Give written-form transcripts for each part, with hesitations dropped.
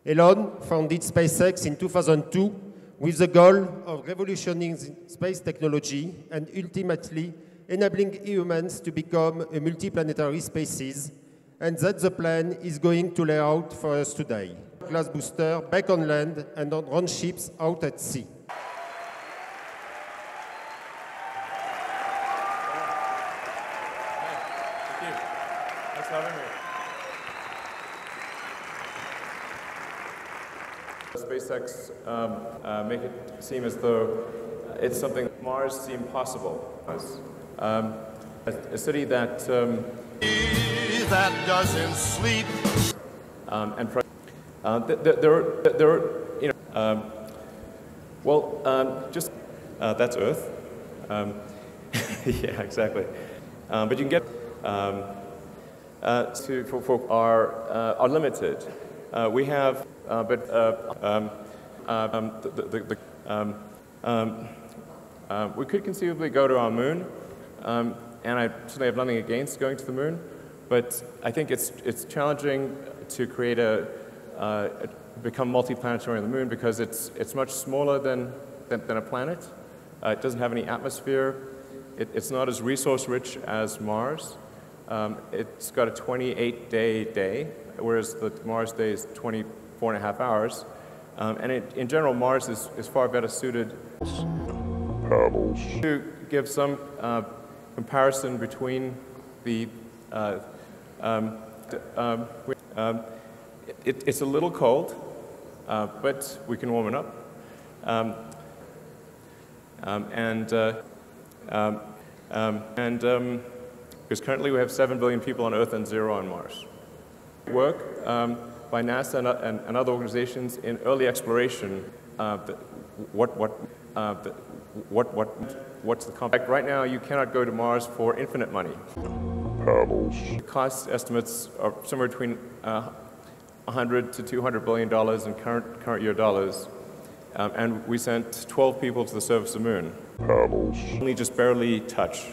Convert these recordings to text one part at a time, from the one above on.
Elon founded SpaceX in 2002 with the goal of revolutionizing space technology and ultimately enabling humans to become a multiplanetary species, and that the plan is going to lay out for us today. Class booster back on land and on ships out at sea. Thank you. Thanks for having me. SpaceX make it seem as though it's something Mars seemed possible. A city that that doesn't sleep. That's Earth. Yeah, exactly. But you can get are limited. We have, we could conceivably go to our moon, and I certainly have nothing against going to the moon, but I think it's challenging to create become multiplanetary on the moon because it's much smaller than a planet. It doesn't have any atmosphere. It's not as resource rich as Mars. It's got a 28-day day, whereas the Mars day is 24.5 hours. And in general, Mars is far better suited to give some comparison between the it's a little cold, but we can warm it up. Because currently we have 7 billion people on Earth and 0 on Mars. Work by NASA and other organizations in early exploration. What's the compact? Right now, you cannot go to Mars for infinite money. Cost estimates are somewhere between $100 to $200 billion in current year dollars, and we sent 12 people to the surface of the moon. Only just barely touch.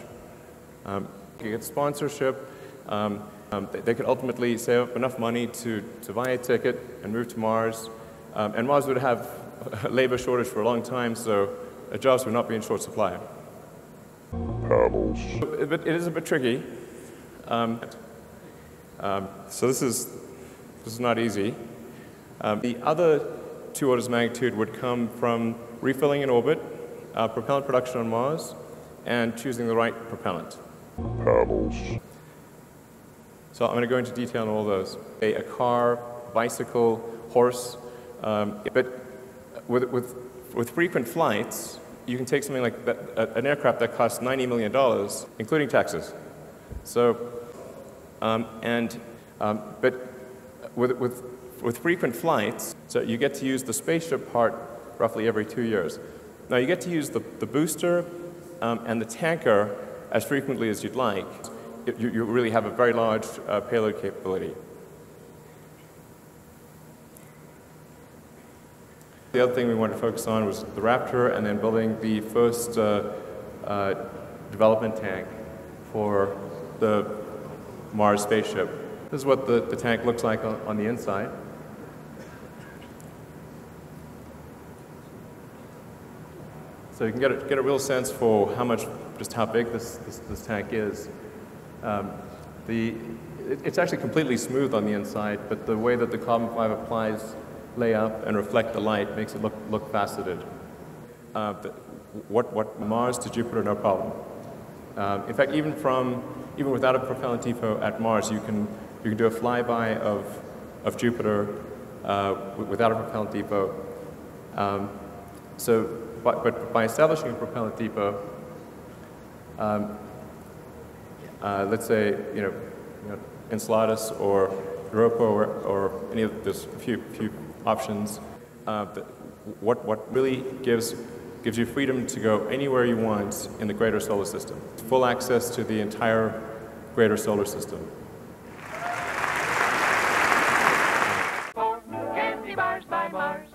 You get sponsorship. They could ultimately save up enough money to buy a ticket and move to Mars. And Mars would have a labor shortage for a long time, so jobs would not be in short supply. But it is a bit tricky. So this is not easy. The other 2 orders of magnitude would come from refilling in orbit, propellant production on Mars, and choosing the right propellant. So I'm going to go into detail on all those. A car, bicycle, horse, but with frequent flights, you can take something like that, an aircraft that costs $90 million, including taxes. So, but with frequent flights, so you get to use the spaceship part roughly every 2 years. Now you get to use the booster and the tanker as frequently as you'd like. You really have a very large payload capability. The other thing we wanted to focus on was the Raptor and then building the first development tank for the Mars spaceship. This is what the tank looks like on the inside. So you can get a real sense for just how big this tank is. It's actually completely smooth on the inside, but the way that the carbon fiber plies lay up and reflect the light makes it look faceted. What Mars to Jupiter, no problem. In fact, even without a propellant depot at Mars, you can do a flyby of Jupiter without a propellant depot. But by establishing a propellant depot, let's say Enceladus or Europa or any of there's a few options. What really gives you freedom to go anywhere you want in the greater solar system. Full access to the entire greater solar system. Candy bars by Mars.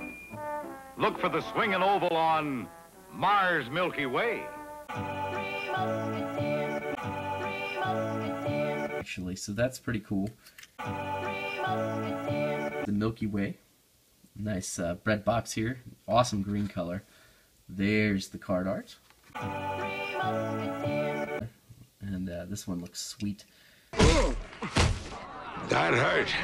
Look for the swinging oval on Mars Milky Way. Actually, so that's pretty cool. The Milky Way. Nice bread box here. Awesome green color. There's the card art. And this one looks sweet. That hurt.